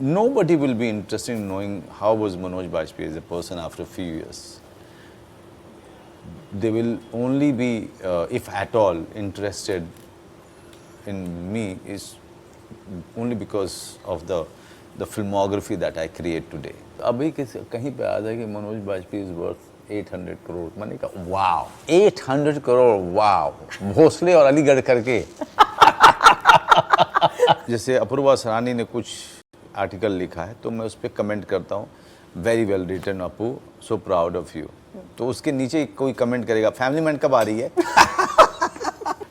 nobody will be interested in knowing how was Manoj Bajpayee as a person after a few years. They will only be, if at all, interested in me is only because of the filmography that I create today. अभी कहीं पे आ जाए कि Manoj Bajpayee is worth 800 crore, मैंने कहा wow 800 crore, wow, Bhosle और अलीगढ़ करके। जैसे अपूर्वा सरानी ने कुछ आर्टिकल लिखा है तो मैं उस पर कमेंट करता हूँ, very well written Apu, so proud of you. तो उसके नीचे कोई कमेंट करेगा फैमिली मैन कब आ रही है,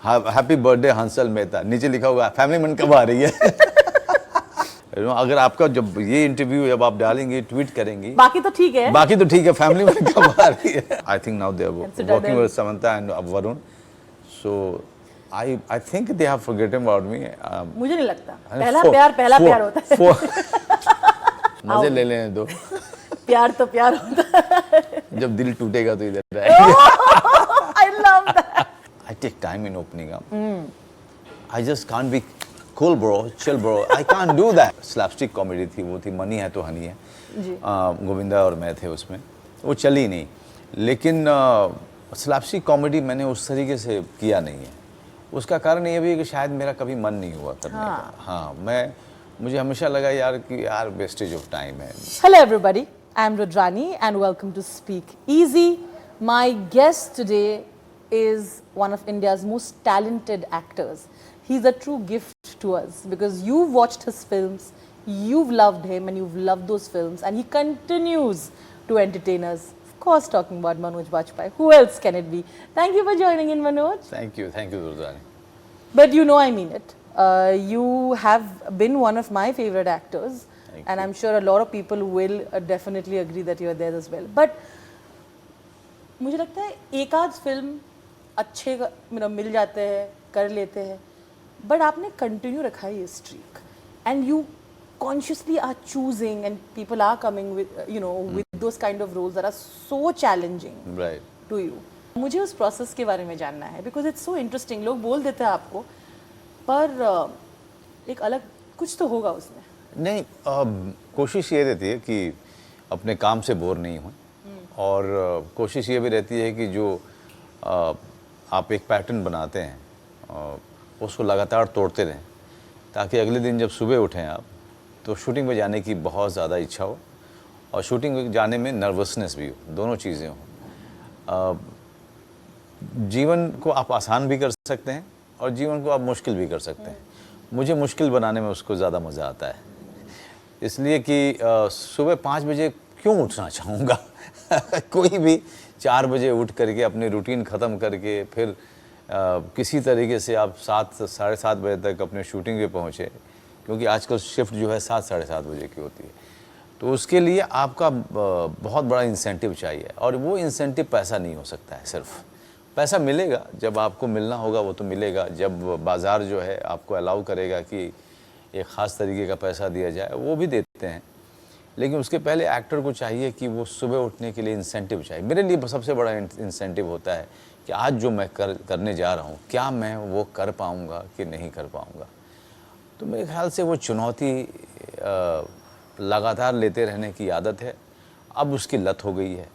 हैप्पी बर्थडे हंसल मेहता, नीचे लिखा होगा फैमिली मैन कब आ रही है। अगर आपका जब ये इंटरव्यू जब आप डालेंगे, ट्वीट करेंगे, बाकी तो ठीक है, बाकी तो ठीक है, फैमिली मैन कब आ रही है। I think now they are working with Samantha and Varun, so I think they have forgotten about me. मुझे नहीं लगता, पहला प्यार होता है। मजे ले लेने दो, प्यार तो प्यार होता है। जब दिल टूटेगा तो इधर आएगा। I love that. I take time in opening up. I just can't be cool bro, chill bro. I can't do that. Slapstick comedy थी, वो थी मनी है तो हनी है, गोविंदा और मैं थे उसमें, वो चली नहीं। लेकिन स्लैपस्टिक कॉमेडी मैंने उस तरीके से किया नहीं है। उसका कारण ये भी है कि शायद मेरा कभी मन नहीं हुआ करने का। हाँ, मुझे हमेशा लगा कि यार वेस्टेज ऑफ टाइम है। Hello everybody, I am Rudrani and welcome to Speak Easy. My guest today is one of India's most talented actors. He's a true gift to us because you've watched his films, you've loved him and you've loved those films, and he continues to entertain us. Of course, talking about Manoj Bajpayee. Who else can it be? Thank you for joining in, Manoj. Thank you, Rudrani. But you know I mean it. You have been one of my favorite actors, and I'm sure a lot of people will definitely agree that you are there as well. But मुझे लगता है एक आध film अच्छे मिल जाते हैं, कर लेते हैं, but आपने कंटिन्यू रखा है ये streak, and you consciously are choosing, and people are coming with with those kind of roles that are so challenging to you. मुझे उस प्रोसेस के बारे में जानना है because it's so interesting. लोग बोल देते हैं आपको, पर एक अलग कुछ तो होगा उसमें। नहीं, कोशिश ये रहती है कि अपने काम से बोर नहीं हो, और कोशिश ये भी रहती है कि जो आप एक पैटर्न बनाते हैं उसको लगातार तोड़ते रहें, ताकि अगले दिन जब सुबह उठें आप तो शूटिंग में जाने की बहुत ज़्यादा इच्छा हो, और शूटिंग में जाने में नर्वसनेस भी हो, दोनों चीज़ें हों। जीवन को आप आसान भी कर सकते हैं और जीवन को आप मुश्किल भी कर सकते हैं। मुझे मुश्किल बनाने में उसको ज़्यादा मज़ा आता है, इसलिए कि सुबह 5 बजे क्यों उठना चाहूँगा। कोई भी 4 बजे उठ करके अपनी रूटीन ख़त्म करके फिर किसी तरीके से आप 7 साढ़े 7 बजे तक अपने शूटिंग पे पहुँचे, क्योंकि आजकल शिफ्ट जो है 7 साढ़े 7 बजे की होती है, तो उसके लिए आपका बहुत बड़ा इंसेंटिव चाहिए, और वो इंसेंटिव पैसा नहीं हो सकता है। सिर्फ पैसा मिलेगा जब आपको मिलना होगा, वो तो मिलेगा जब बाज़ार जो है आपको अलाउ करेगा कि एक ख़ास तरीके का पैसा दिया जाए, वो भी देते हैं। लेकिन उसके पहले एक्टर को चाहिए कि वो सुबह उठने के लिए इंसेंटिव चाहिए। मेरे लिए सबसे बड़ा इंसेंटिव होता है कि आज जो मैं करने जा रहा हूँ, क्या मैं वो कर पाऊँगा कि नहीं कर पाऊँगा। तो मेरे ख्याल से वो चुनौती लगातार लेते रहने की आदत है, अब उसकी लत हो गई है।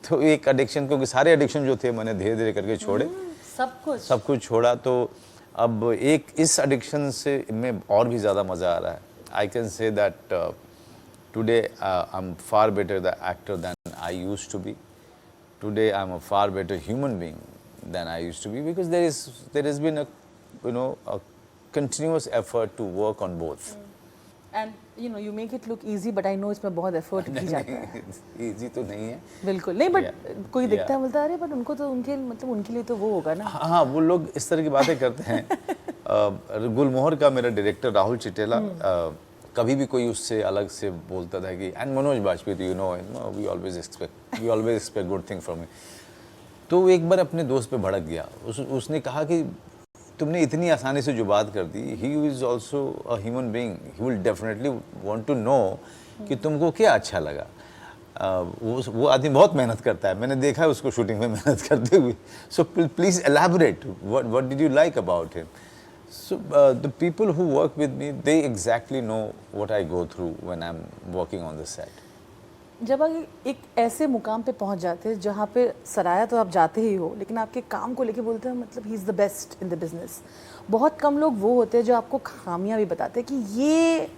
तो एक एडिक्शन, क्योंकि सारे एडिक्शन जो थे मैंने धीरे धीरे करके छोड़े, सब कुछ छोड़ा, तो अब एक इस एडिक्शन से में और भी ज़्यादा मज़ा आ रहा है। I can say that today I am far better the actor than I used to be. Today I am a far better human being than I used to be, because there has been a continuous effort to work on both. And you make it look easy, but I know इसमें बहुत effort की जाता है। Easy तो नहीं है बिल्कुल नहीं, बट कोई दिखता है बोलता है अरे बट उनको तो उनके लिए तो वो होगा ना। हाँ, वो लोग इस तरह की बातें करते हैं। गुलमोहर का मेरा डायरेक्टर राहुल चिटेला, कभी भी कोई उससे अलग से बोलता था कि and Manoj Bajpayee, we always expect good thing from me. तो वो एक बार अपने दोस्त पे भड़क गया। उसने कहा कि तुमने इतनी आसानी से जो बात कर दी, he is also a human being, he will definitely want to know कि तुमको क्या अच्छा लगा। वो आदमी बहुत मेहनत करता है, मैंने देखा है उसको शूटिंग में मेहनत करते हुए। So please elaborate, what did you like about him. So the people who work with me, they exactly know what I go through when I'm working on the set. जब आप एक ऐसे मुकाम पे पहुंच जाते हैं जहाँ पे सराया तो आप जाते ही हो, लेकिन आपके काम को लेके बोलते हैं मतलब he is the best in the business. बहुत कम लोग वो होते हैं जो आपको खामियां भी बताते हैं कि ये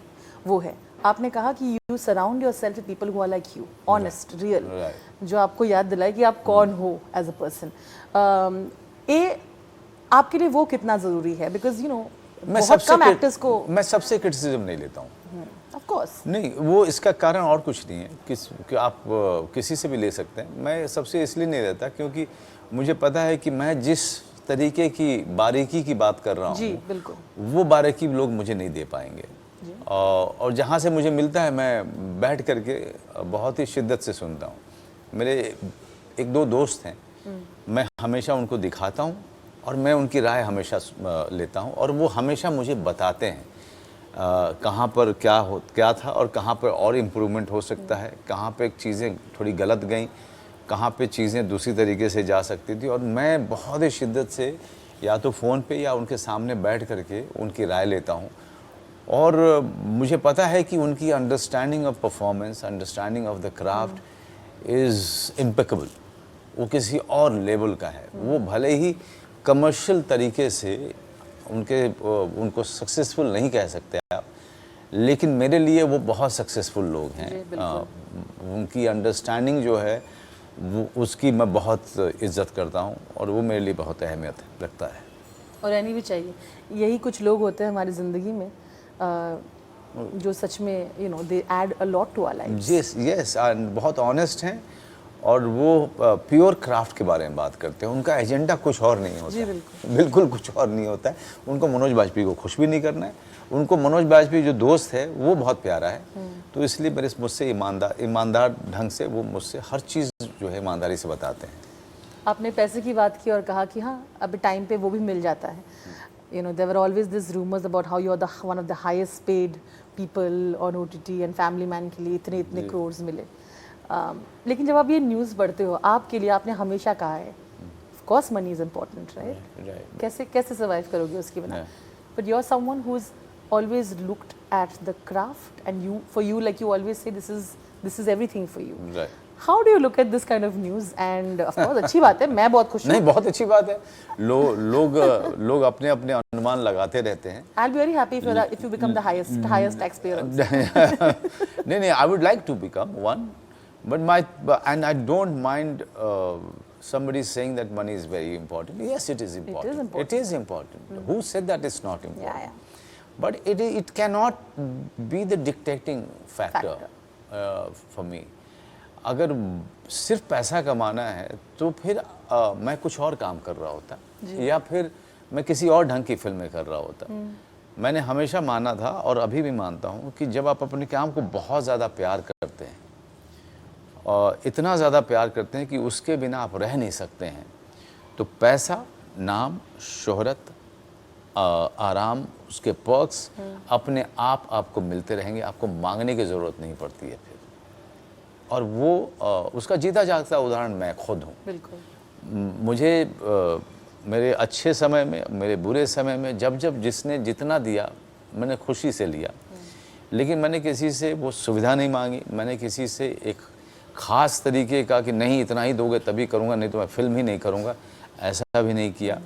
वो है। आपने कहा कि you surround yourself with people who are like you, honest, real, जो आपको याद दिलाए कि आप कौन हो एज अ पर्सन। ये आपके लिए वो कितना ज़रूरी है? बिकॉज यू नो बहुत कम एक्टर्स को। मैं सबसे क्रिटिसिज्म नहीं लेता हूँ। ऑफ कोर्स नहीं, वो इसका कारण और कुछ नहीं है कि आप किसी से भी ले सकते हैं। मैं सबसे इसलिए नहीं लेता क्योंकि मुझे पता है कि मैं जिस तरीके की बारीकी की बात कर रहा जी हूँ, बिल्कुल, वो बारीकी लोग मुझे नहीं दे पाएंगे। और जहाँ से मुझे मिलता है मैं बैठ करके बहुत ही शिद्दत से सुनता हूँ। मेरे एक दो दोस्त हैं, मैं हमेशा उनको दिखाता हूँ और मैं उनकी राय हमेशा लेता हूँ और वो हमेशा मुझे बताते हैं कहाँ पर क्या था और कहाँ पर और इम्प्रूवमेंट हो सकता है, कहाँ पे चीज़ें थोड़ी गलत गईं, कहाँ पे चीज़ें दूसरी तरीके से जा सकती थी। और मैं बहुत ही शिद्दत से या तो फ़ोन पे या उनके सामने बैठ करके उनकी राय लेता हूँ। और मुझे पता है कि उनकी understanding of performance, understanding of the craft is impeccable. वो किसी और लेवल का है। वो भले ही कमर्शियल तरीके से उनको सक्सेसफुल नहीं कह सकते आप, लेकिन मेरे लिए वो बहुत सक्सेसफुल लोग हैं। उनकी अंडरस्टैंडिंग जो है वो उसकी मैं बहुत इज्जत करता हूँ और वो मेरे लिए बहुत अहमियत रखता है। और रहनी भी चाहिए। यही कुछ लोग होते हैं हमारी ज़िंदगी में जो सच में you know they add a lot to our life. Yes, बहुत ऑनेस्ट हैं और वो प्योर क्राफ्ट के बारे में बात करते हैं। उनका एजेंडा कुछ और नहीं होता है, बिल्कुल कुछ और नहीं होता है। उनको मनोज बाजपेयी को खुश भी नहीं करना है। उनको मनोज बाजपेयी जो दोस्त है वो बहुत प्यारा है, तो इसलिए मुझसे ईमानदार ढंग से वो मुझसे हर चीज़ जो है ईमानदारी से बताते हैं। आपने पैसे की बात की और कहा कि हाँ अभी टाइम पे वो भी मिल जाता है। You know there were always this rumours about how you are the one of the highest paid people on OTT and family man के लिए इतने क्रोर्स मिले। लेकिन जब आप ये न्यूज़ पढ़ते हो, आपके लिए आपने हमेशा कहा है of course money is important, right? कैसे सर्वाइव करोगे उसके बिना? But you are someone who is always looked at the craft and you for you like you always say this is everything for you. How do you look at this kind of news? And of course अच्छी बात है, मैं बहुत खुश हूँ। नहीं, बहुत अच्छी बात है। लोग अपने अपने अनुमान लगाते रहते हैं। I'll be very happy if you become the highest taxpayer also. नहीं, I would like to become one, but I don't mind somebody saying that money is very important. Yes, it is important. It is important. It is important. Who said that it's not important? Yeah. But it cannot be the dictating factor. For me. अगर सिर्फ पैसा कमाना है तो फिर मैं कुछ और काम कर रहा होता, या फिर मैं किसी और ढंग की फिल्में कर रहा होता। मैंने हमेशा माना था और अभी भी मानता हूँ कि जब आप अपने काम को बहुत ज़्यादा प्यार करते हैं और इतना ज़्यादा प्यार करते हैं कि उसके बिना आप रह नहीं सकते हैं, तो पैसा, नाम, शोहरत, आराम, उसके पर्क्स अपने आप आपको मिलते रहेंगे। आपको मांगने की ज़रूरत नहीं पड़ती है फिर। और वो उसका जीता जागता उदाहरण मैं खुद हूँ। बिल्कुल। मुझे मेरे अच्छे समय में, मेरे बुरे समय में जब जिसने जितना दिया मैंने खुशी से लिया, लेकिन मैंने किसी से वो सुविधा नहीं मांगी। मैंने किसी से एक ख़ास तरीके का कि नहीं इतना ही दोगे तभी करूँगा, नहीं तो मैं फिल्म ही नहीं करूँगा, ऐसा भी नहीं किया।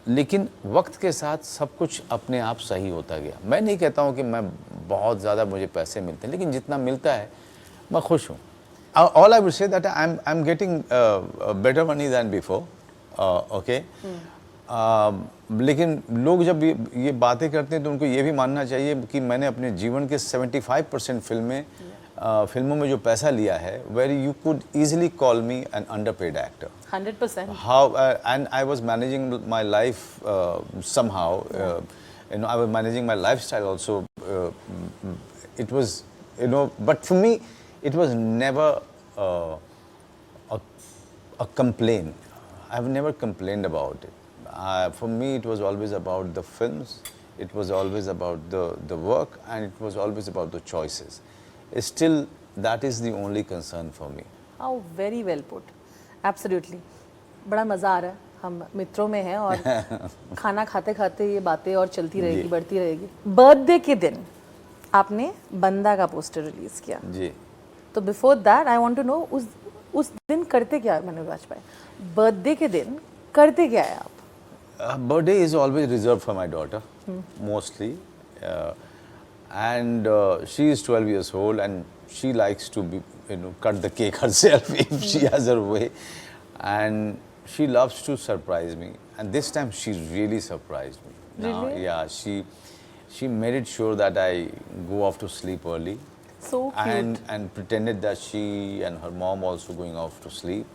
लेकिन वक्त के साथ सब कुछ अपने आप सही होता गया। मैं नहीं कहता हूँ कि मैं बहुत ज़्यादा मुझे पैसे मिलते हैं, लेकिन जितना मिलता है मैं खुश हूँ। All I would say that I'm getting better money than before, okay? लेकिन लोग जब ये बातें करते हैं तो उनको ये भी मानना चाहिए कि मैंने अपने जीवन के 75% फिल्मों में जो पैसा लिया है, where you could easily call me an underpaid actor. 100%. How and I was managing my life somehow. I was managing my lifestyle also. It was, but for me, it was never a complaint. I've never complained about it. For me, it was always about the films. It was always about the work, and it was always about the choices. Still, that is the only concern for me. How very well put. Absolutely. बड़ा मज़ा आ रहा है हम मित्रों में हैं और खाना खाते खाते ये बातें और चलती रहेगी, बढ़ती रहेगी। बर्थडे के दिन आपने बंदा का पोस्टर रिलीज किया जी। तो before that I want to know उस दिन करते क्या है मनोज वाजपेयी? बर्थडे के दिन करते क्या है आप? Birthday is always reserved for my daughter, mostly. And she is 12 years old and she likes to be, cut the cake herself if she has her way. And she loves to surprise me. And this time she really surprised me. Now, Really? yeah, she made it sure that I go off to sleep early. So cute. And pretended that she and her mom also going off to sleep.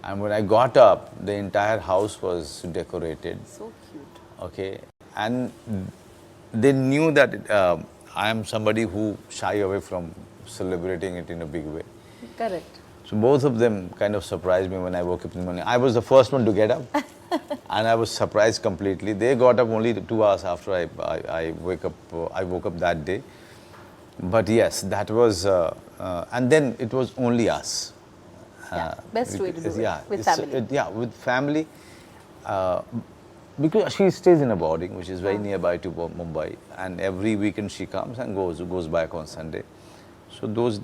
And when I got up, the entire house was decorated. So cute. Okay, and they knew that I am somebody who shy away from celebrating it in a big way. Correct. So both of them kind of surprised me when I woke up in the morning. I was the first one to get up, and I was surprised completely. They got up only 2 hours after I wake up. I woke up that day. But yes, that was, and then it was only us. Yeah, best way to do it, Yeah, with it's- family. yeah, with family. Because she stays in a boarding which is very nearby to Mumbai, and every weekend she comes and goes back on Sunday. So those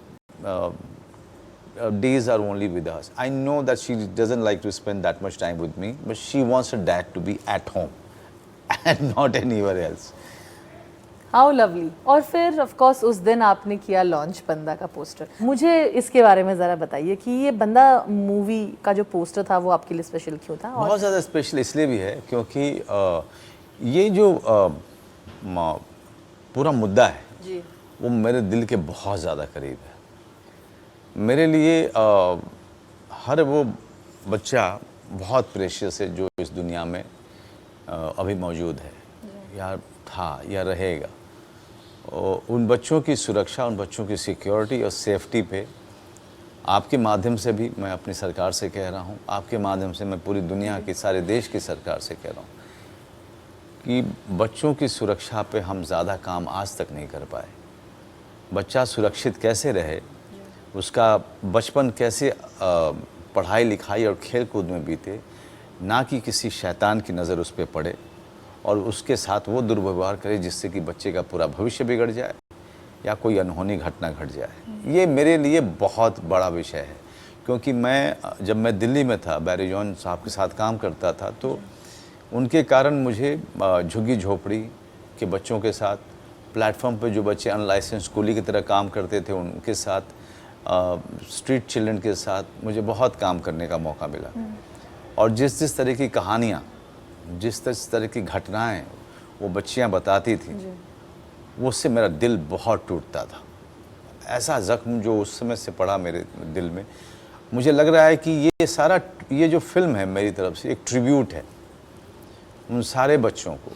days are only with us. I know that she doesn't like to spend that much time with me, but she wants her dad to be at home and not anywhere else. How lovely. और फिर of course उस दिन आपने किया launch बंदा का poster. मुझे इसके बारे में ज़रा बताइए कि ये बंदा मूवी का जो पोस्टर था वो आपके लिए स्पेशल क्यों था? और बहुत ज़्यादा स्पेशल इसलिए भी है क्योंकि ये जो पूरा मुद्दा है जी वो मेरे दिल के बहुत ज़्यादा करीब है। मेरे लिए हर वो बच्चा बहुत प्रेशियस है जो इस दुनिया में अभी मौजूद है या था या रहेगा। उन बच्चों की सुरक्षा, उन बच्चों की सिक्योरिटी और सेफ्टी पे आपके माध्यम से भी मैं अपनी सरकार से कह रहा हूँ, आपके माध्यम से मैं पूरी दुनिया की, सारे देश की सरकार से कह रहा हूँ कि बच्चों की सुरक्षा पे हम ज़्यादा काम आज तक नहीं कर पाए। बच्चा सुरक्षित कैसे रहे, उसका बचपन कैसे पढ़ाई लिखाई और खेल कूद में बीते, ना कि किसी शैतान की नज़र उस पर पड़े और उसके साथ वो दुर्व्यवहार करे जिससे कि बच्चे का पूरा भविष्य बिगड़ जाए या कोई अनहोनी घटना घट जाए। ये मेरे लिए बहुत बड़ा विषय है क्योंकि जब मैं दिल्ली में था, बैरी जॉन साहब के साथ काम करता था, तो उनके कारण मुझे झुग्गी झोपड़ी के बच्चों के साथ, प्लेटफॉर्म पे जो बच्चे अनलाइसेंस कूली की तरह काम करते थे उनके साथ, स्ट्रीट चिल्ड्रन के साथ मुझे बहुत काम करने का मौका मिला। और जिस तरह की कहानियाँ, जिस तरह की घटनाएं वो बच्चियां बताती थी, वो उससे मेरा दिल बहुत टूटता था। ऐसा ज़ख्म जो उस समय से पड़ा मेरे दिल में, मुझे लग रहा है कि ये जो फिल्म है मेरी तरफ से एक ट्रिब्यूट है उन सारे बच्चों को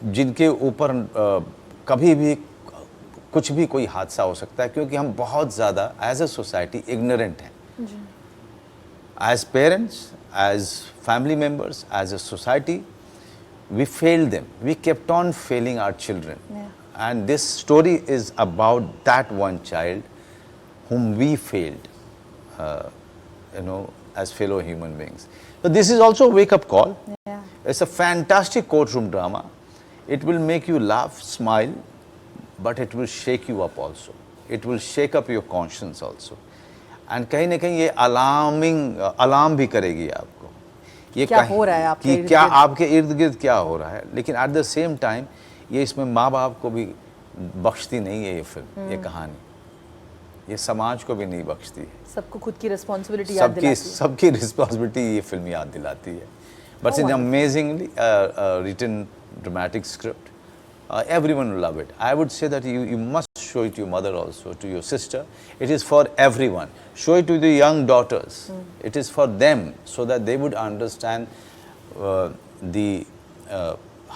जिनके ऊपर कभी भी कुछ भी कोई हादसा हो सकता है, क्योंकि हम बहुत ज़्यादा एज अ सोसाइटी इग्नोरेंट हैं। As parents, as family members, as a society, we failed them. We kept on failing our children. Yeah. And this story is about that one child whom we failed, as fellow human beings. So this is also a wake-up call. Yeah. It's a fantastic courtroom drama. It will make you laugh, smile, but it will shake you up also. It will shake up your conscience also. And कहीं ना कहीं ये alarm भी करेगी आपको, ये क्या हो रहा है आपके कि क्या आपके इर्द गिर्द क्या हो रहा है। लेकिन एट द सेम टाइम ये इसमें माँ बाप को भी बख्शती नहीं है ये फिल्म, ये कहानी, ये समाज को भी नहीं बख्शती है। सबको खुद की रिस्पॉन्सिबिलिटी याद दिलाती है। सबकी रिस्पॉन्सिबिलिटी ये फिल्म याद दिलाती है। But it's amazingly written dramatic script. Everyone will love it. I would say that you must show it to your mother also, to your sister. It is for everyone. Show it to the young daughters. It is for them so that they would understand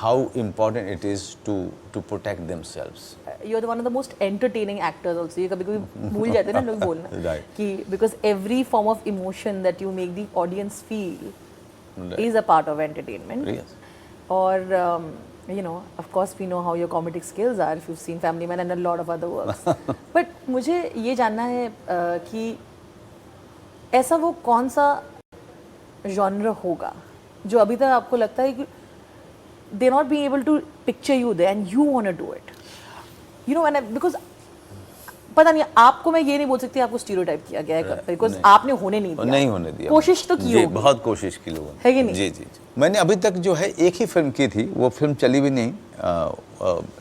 how important it is to protect themselves. You are one of the most entertaining actors also. ये कभी-कभी भूल जाते हैं ना लोग बोलना Right. कि because every form of emotion that you make the audience feel Right. is a part of entertainment. Yes. और of course we know how your comedic skills are if you've seen Family Man and a lot of other works. But मुझे ये जानना है कि ऐसा वो कौन सा जॉनर होगा जो अभी तक आपको लगता है कि they not be able to picture you there and you want to do it, you know, and because पता नहीं, आपको मैं ये नहीं बोल सकती आपको स्टीरियोटाइप किया गया है, बिकॉज आपने होने नहीं दिया, नहीं होने दिया, कोशिश तो की जी, होगी, बहुत कोशिश की लोगों ने, है कि नहीं? जी जी जी। मैंने अभी तक जो है एक ही फिल्म की थी, वो फिल्म चली भी नहीं,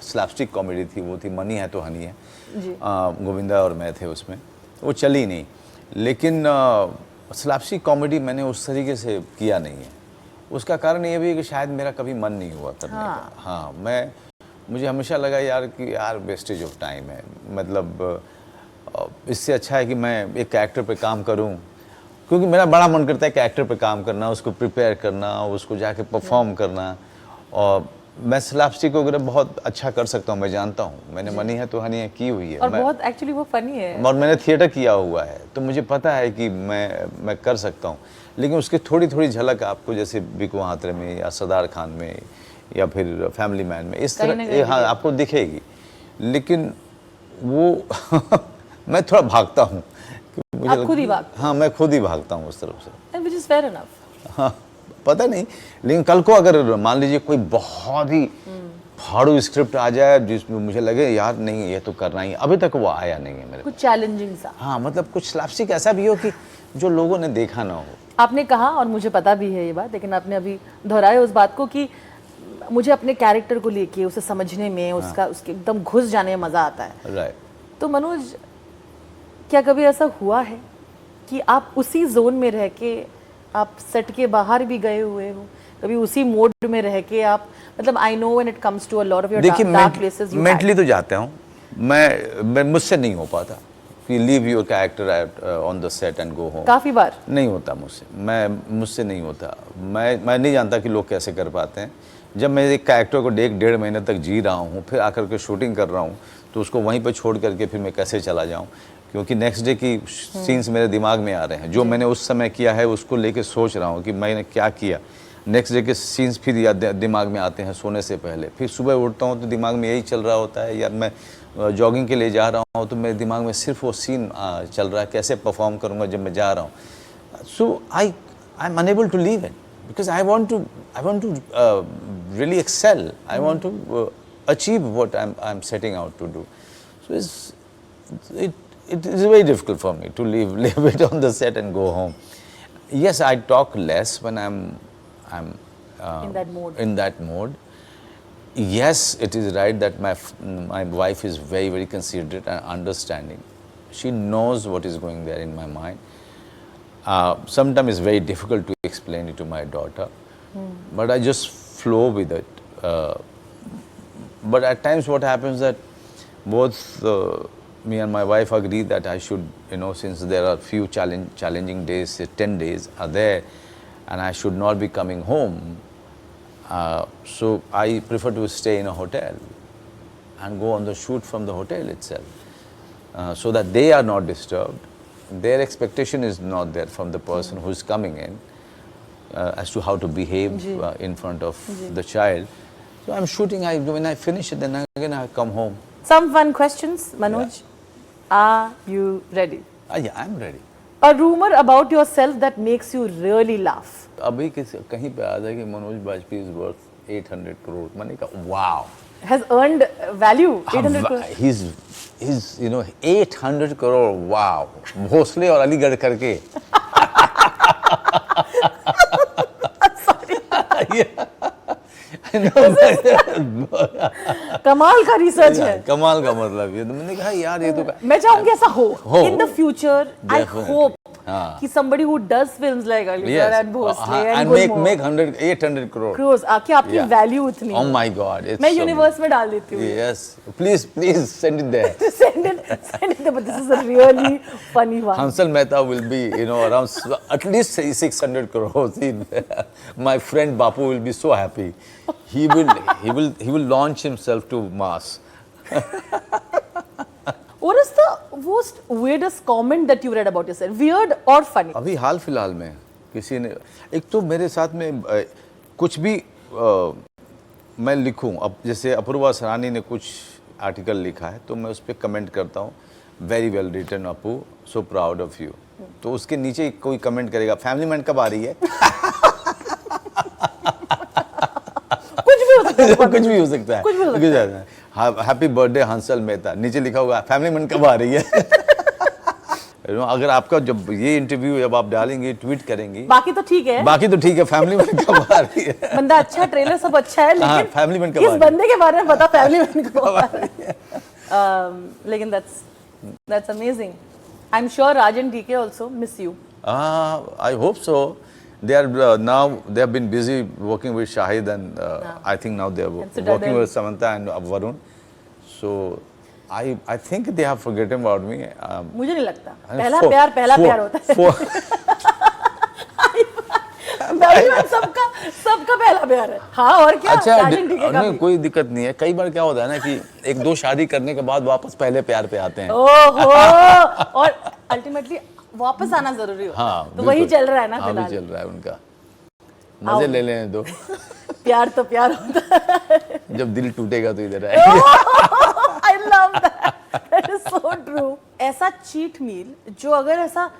स्लैपस्टिक कॉमेडी थी, वो थी मनी है तो हनी है, गोविंदा और मैं थे उसमें, वो चली नहीं। लेकिन स्लैपस्टिक कॉमेडी मैंने उस तरीके से किया नहीं है। उसका कारण ये भी है कि शायद मेरा कभी मन नहीं हुआ करने का। हाँ, मुझे हमेशा लगा यार कि यार वेस्टेज ऑफ टाइम है, मतलब इससे अच्छा है कि मैं एक कैरेक्टर पे काम करूं, क्योंकि मेरा बड़ा मन करता है कैरेक्टर पे काम करना, उसको प्रिपेयर करना, उसको जाके परफॉर्म करना। और मैं स्लैपस्टिक वगैरह बहुत अच्छा कर सकता हूँ, मैं जानता हूँ, मैंने मनी है तो हनी है की हुई है, और बहुत एक्चुअली वो फनी है, और मैंने थिएटर किया हुआ है, तो मुझे पता है कि मैं कर सकता हूँ। लेकिन उसकी थोड़ी थोड़ी झलक आपको जैसे बिक महात्रे में या सरदार खान में या फिर फैमिली मैन में इस तरह हाँ आपको दिखेगी। लेकिन वो मैं थोड़ा भागता हूँ, आप खुद ही भागते? हाँ, मैं खुद ही भागता हूँ उस तरफ से, व्हिच इज फेयर इनफ। हाँ, पता नहीं, लेकिन कल को अगर मान लीजिए कोई बहुत ही फाड़ू स्क्रिप्ट आ जाए जिसमें मुझे लगे यार नहीं ये तो करना ही, अभी तक वो आया नहीं है मेरे को, कुछ चैलेंजिंग सा। हाँ, मतलब कुछ स्लैपस्टिक ऐसा भी हो कि जो लोगों ने देखा ना हो। आपने कहा, और मुझे पता भी है ये बात, लेकिन आपने अभी दोहराया उस बात को कि मुझे अपने कैरेक्टर को लेके उसे समझने में, उसका उसके एकदम घुस जाने में मजा आता है। राइट। तो मनोज, क्या कभी ऐसा हुआ है कि आप उसी जोन में रह के आप सेट के बाहर भी गए हुए हो, कभी उसी मोड में रह के आप, मतलब I know when it comes to a lot of your dark places, mentally तो जाता हूँ मैं मुझसे नहीं हो पाता कि leave your character on the set and go home. काफी बार नहीं होता मुझसे नहीं होता। मैं नहीं जानता कि लोग कैसे कर पाते हैं। जब मैं एक कैरेक्टर को 1.5 महीने तक जी रहा हूँ, फिर आकर के शूटिंग कर रहा हूँ, तो उसको वहीं पर छोड़ करके फिर मैं कैसे चला जाऊँ, क्योंकि नेक्स्ट डे की सीन्स मेरे दिमाग में आ रहे हैं। जो मैंने उस समय किया है उसको लेके सोच रहा हूँ कि मैंने क्या किया। नेक्स्ट डे के सीन्स फिर याद दिमाग में आते हैं सोने से पहले। फिर सुबह उठता हूँ तो दिमाग में यही चल रहा होता है, यार मैं जॉगिंग के लिए जा रहा हूँ तो मेरे दिमाग में सिर्फ वो सीन चल रहा है, कैसे परफॉर्म करूँगा जब मैं जा रहा हूँ। So I am unable to leave it because I want to really excel. I want to achieve what I'm setting out to do. So it is very difficult for me to leave it on the set and go home. Yes, I talk less when I'm in that mode. Yes, it is right that my wife is very, very considerate and understanding. She knows what is going there in my mind. Sometimes it's very difficult to explain it to my daughter, but I just flow with it. But at times what happens that both me and my wife agree that I should, since there are few challenging days, say 10 days are there, and I should not be coming home, so I prefer to stay in a hotel and go on the shoot from the hotel itself, so that they are not disturbed. Their expectation is not there from the person who is coming in as to how to behave in front of the child. So I'm shooting, when I finish it, then again I come home. Some fun questions, Manoj. Yeah. Are you ready? Yeah, I'm ready. A rumor about yourself that makes you really laugh. अभी कहीं पे आ जाए कि Manoj Bajpayee is worth 800 crore. मैंने कहा wow. Has earned value 800 crore. He's 800 crore. Wow. Bhosle और अलीगढ़ करके. कमाल का रिसर्च है. कमाल का मतलब ये तो मैंने कहा यार ये तो मैं चाहूंगी ऐसा हो. In the future, I hope कि somebody who does films like Aligarh and Bhosle and make 800 crores. कि आपकी वैल्यू उतनी. Oh my God. मैं यूनिवर्स में डाल देती हूँ. Yes. Please send it there. send it there. But this is a really funny one. Hansal Mehta will be, around at least 600 crores. My friend Bapu will be so happy. He will launch himself to Mars. What is the most weirdest comment that you read about yourself? Weird or funny? अभी हाल फिलहाल में किसी ने, एक तो मेरे साथ में कुछ भी मैं लिखूं, अब जैसे अपूर्वा सरानी ने कुछ आर्टिकल लिखा है तो मैं उस पर कमेंट करता हूं, very well written Apu, so proud of you. तो उसके नीचे कोई कमेंट करेगा फैमिली मैन कब आ रही है? कुछ भी हो सकता है, कुछ भी हो सकता है, कुछ भी हो सकता है। हैप्पी बर्थडे हंसल मेहता, नीचे लिखा होगा फैमिली मैन कब आ रही है? अगर आपका जब ये इंटरव्यू जब आप डालेंगे, ट्वीट करेंगे, बाकी तो ठीक है, बाकी तो ठीक है, फैमिली मैन कब आ रही है? बंदा अच्छा, ट्रेलर सब अच्छा है, हाँ, लेकिन फैमिली मैन कब इस आ रही है? बंदे के बारे में पता फैमिली मैन कब आ रही है। लेकिन that's amazing. I'm sure Raj and DK also miss you. I hope so. They are now they have been busy working with Shahid and I think now they are And working Citadel. with Samantha and Varun. So I think they have forgotten about me. मुझे नहीं लगता, पहला प्यार होता है। Family man सबका पहला प्यार है। हाँ, और क्या? अच्छा, राज and DK का नहीं भी। कोई दिक्कत नहीं है। कई बार क्या होता है ना कि एक दो शादी करने के बाद वापस पहले प्यार पे आते हैं। ओहो, और अल्टीमेटली वापस आना जरूरी होता है। हाँ, तो वही चल रहा है ना हाँ, फिलहाल। भी चल रहा है उनका। मजे ले लेने दो। प्यार तो प्यार होता है। जब दिल टूटेगा तो इधर आएगा। I love that. That is so true. ऐसा चीट मील जो अगर ऐसा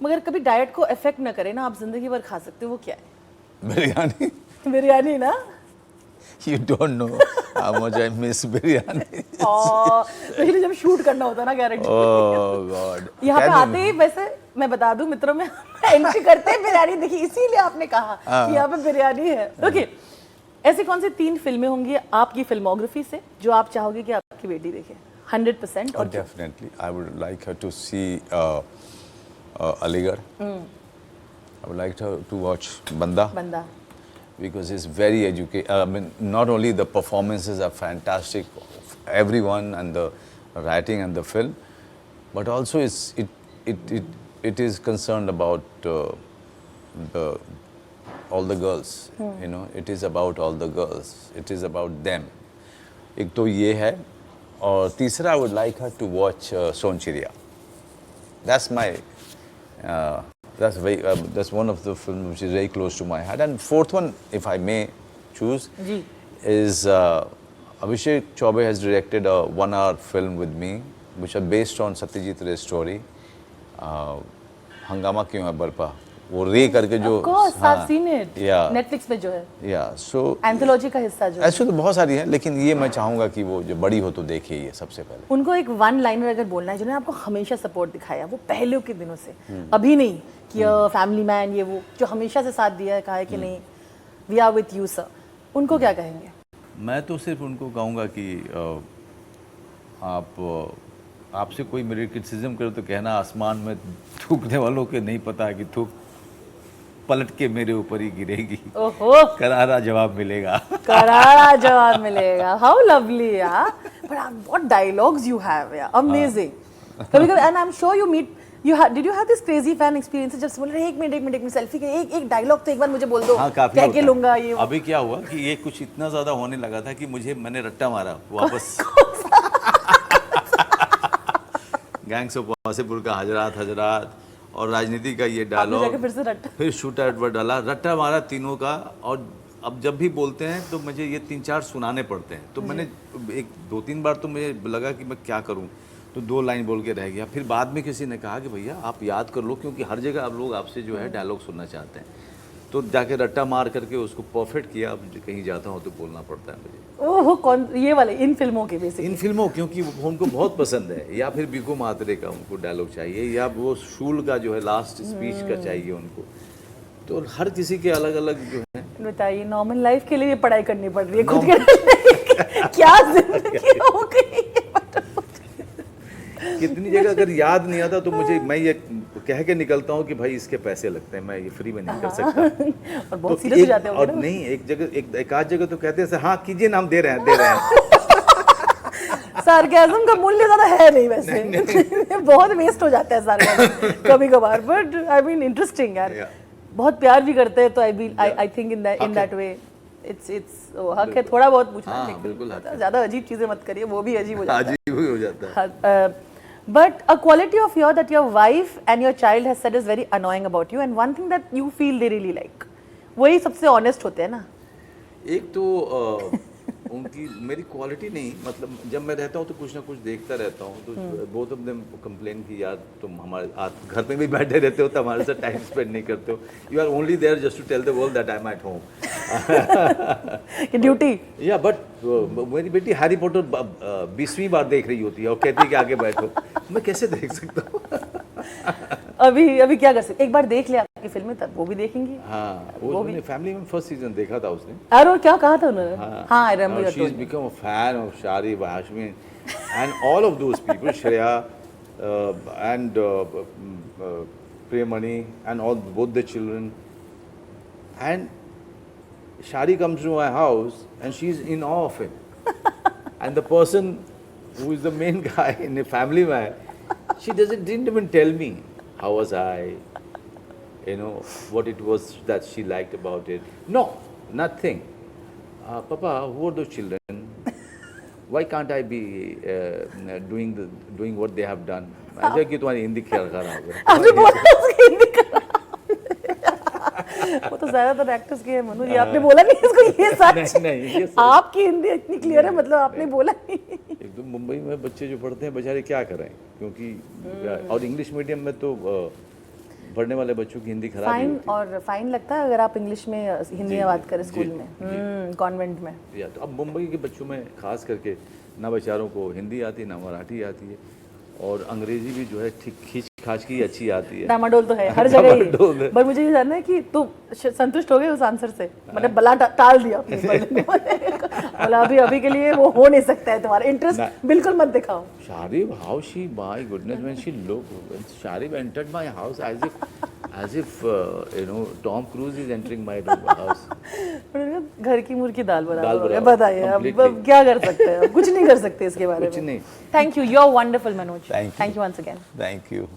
मगर कभी डाइट को इफेक्ट न करे ना, आप जिंदगी भर खा सकते हो, वो क्या है? बिरयानी। बिरयानी ना? You don't know how much I miss biryani. लेकिन जब शूट करना होता है ना, गारंटी। Oh God। यहाँ पे आते ही वैसे मैं बता दूं मित्रों में एंट्री करते हैं बिरयानी देखी, इसीलिए आपने कहा कि यहाँ पे बिरयानी है। ओके, ऐसी कौन सी 3 फिल्में होंगी आपकी फिल्मोग्राफी से जो आप चाहोगे कि आपकी बेटी देखे 100%? और Definitely, I would like her to see Aligarh. I would like her to watch Banda. Because it's very educated. I mean, not only the performances are fantastic, everyone, and the writing and the film, but also it is concerned about all the girls. You know, it is about all the girls. It is about them. एक तो ये है, और तीसरा I would like her to watch Sonchiriya. That's my. That's one of the films which is very close to my heart. And fourth one, if I may choose, is Abhishek Chaubey has directed a 1-hour film with me, which are based on Satyajit Ray's story. हंगामा क्यों है बरपा, वो रे करके जो, Of course, I've seen it. Yeah. Netflix पे जो है, so एंथोलॉजी का हिस्सा जो है। ऐसे तो बहुत सारी हैं, लेकिन ये मैं चाहूँगा कि वो जो बड़ी हो तो देखिए ये सबसे पहले। उनको एक 1 लाइनर अगर बोलना है जिन्होंने आपको हमेशा सपोर्ट दिखाया, वो पहले के दिनों से, अभी नहीं कि फैमिली मैन ये वो, जो हमेशा से साथ दिया है, कहा है कि नहीं we are with you sir, उनको क्या कहेंगे? मैं तो सिर्फ उनको कहूँगा कि आपसे कोई मेरी क्रिटिसिज्म करे तो कहना आसमान में थूकने वालों के नहीं पता है कि थूक पलट के मेरे ऊपर ही गिरेगी। ओहो, करारा जवाब मिलेगा। करारा जवाब मिलेगा। हाउ लवली यार, but what dialogues you have यार, अमेजिंग। कभी कभी and I am sure you meet did you have this crazy fan experience जब से बोल रहे एक मिनट सेल्फी के एक डायलॉग तो एक बार मुझे बोल दो, कह के लूंगा ये। अभी क्या हुआ कि ये कुछ इतना ज्यादा होने लगा था कि मैंने रट्टा मारा वापस। गैंग्स ऑफ वासेपुर का हजरात और राजनीति का ये डायलॉग, फिर शूटर पर डाला, रट्टा मारा तीनों का। और अब जब भी बोलते हैं तो मुझे ये 3-4 सुनाने पड़ते हैं, तो मैंने 2-3 बार तो मुझे लगा कि मैं क्या करूं, तो 2 लाइन बोल के रह गया। फिर बाद में किसी ने कहा कि भैया आप याद कर लो, क्योंकि हर जगह आप लोग आपसे जो है डायलॉग सुनना चाहते हैं। तो जाके रट्टा मार करके उसको परफेक्ट किया। अब कहीं जाता हूँ तो बोलना पड़ता है मुझे। ओह, कौन ये वाले इन फिल्मों के बेसिकली? इन फिल्मों, क्योंकि उनको बहुत पसंद है, या फिर बीकू मात्रे का उनको डायलॉग चाहिए, या वो शूल का जो है लास्ट स्पीच का चाहिए उनको। तो हर किसी के अलग अलग जो है। बताइए, नॉर्मल लाइफ के लिए पढ़ाई करनी पड़ रही है खुद के क्या जिंदगी हो गई है। कितनी जगह अगर याद नहीं आता तो मैं ये कह के निकलता हूँ कि भाई इसके पैसे लगते हैं, मैं ये फ्री में नहीं कर सकता। और बहुत सीरियस हो जाते और नहीं, एक आध जगह तो कहते हैं हाँ कीजिए ना, हम दे रहे हैं। सार्केज़म का मूल्य ज्यादा है नहीं वैसे। बहुत वेस्ट हो जाता है सार्केज़म कभी कभार, बट आई मीन इंटरेस्टिंग यार। बहुत प्यार भी करते हैं, तो I think in that way it's हक है थोड़ा बहुत पूछना। बिल्कुल, ज्यादा अजीब चीजें मत करिए, वो भी अजीब हो जाता है। But a quality of yours that your wife and your child has said is very annoying about you, and one thing that you feel they really like, वही सबसे honest होते हैं ना। एक तो उनकी मेरी क्वालिटी नहीं, मतलब जब मैं रहता हूँ तो कुछ ना कुछ देखता रहता हूँ, तो बोथ ऑफ देम कंप्लेन कि यार तुम हमारे घर पे भी बैठे रहते हो तो हमारे साथ टाइम स्पेंड नहीं करते हो, you are only there just to tell the world that I am at home. कि ड्यूटी। या बट मेरी बेटी हैरी पॉटर 20वीं बार देख रही होती है और कहती है कि आगे बैठो, मैं कैसे देख सकता हूँ? अभी क्या कर सकते, एक बार देख ले आपकी फिल्में तब वो भी देखेंगी। हाँ, वो मैंने फैमिली में फर्स्ट सीजन देखा था उसने। और वो क्या कहा था उन्होंने? हाँ, I remember. She's become a fan of Shari, Hashmi, and all of those people, Shreya, and Priyamani, and all both the children. And Shari comes to my house, and she's in awe of him. And the person who is the main guy in the family man, she didn't even tell me how was I, you know, what it was that she liked about it. No, nothing. Papa, who are those children? Why can't I be doing what they have done? ऐसा कि तुम्हारी हिंदी क्या खराब है? आपने बोला उसकी हिंदी खराब। वो तो ज्यादातर एक्टर्स की है मनु जी, आपने बोला नहीं इसको, ये सच। नहीं, ये सच। आपकी हिंदी इतनी क्लियर है, मतलब आपने बोला नहीं। एक तो मुंबई में बच्चे जो पढ़ते हैं बेचारे क्या करें, क्योंकि और इंग्लिश मीडियम में तो पढ़ने वाले बच्चों की हिंदी खराब ही फाइन, होती है। और फाइन लगता है अगर आप इंग्लिश में हिंदी में बात करें स्कूल में, कॉन्वेंट में। या तो अब मुंबई के बच्चों में खास करके ना बेचारों को हिंदी आती है ना मराठी आती है, और अंग्रेजी भी जो है ठीक खींच खाच की अच्छी आती है। डामाडोल तो है हर जगह डामाडोल ही। है। पर मुझे ये जानना है कि तू संतुष्ट हो गए उस आंसर से? मतलब बला टाल दिया अपनी बोला अभी के लिए वो हो नहीं सकता है, तुम्हारा इंटरेस्ट बिल्कुल मत दिखाओ। Shari, how she, my goodness, when Shari entered my house as if you know, Tom Cruise is entering my house. घर की मुर्गी दाल दाल बराबर। बराबर, बताइए अब completely। क्या कर सकते हैं, कुछ नहीं कर सकते इसके बारे कुछ में। नहीं। Thank you, you are wonderful Manoj. Thank you. Thank you once again. Thank you.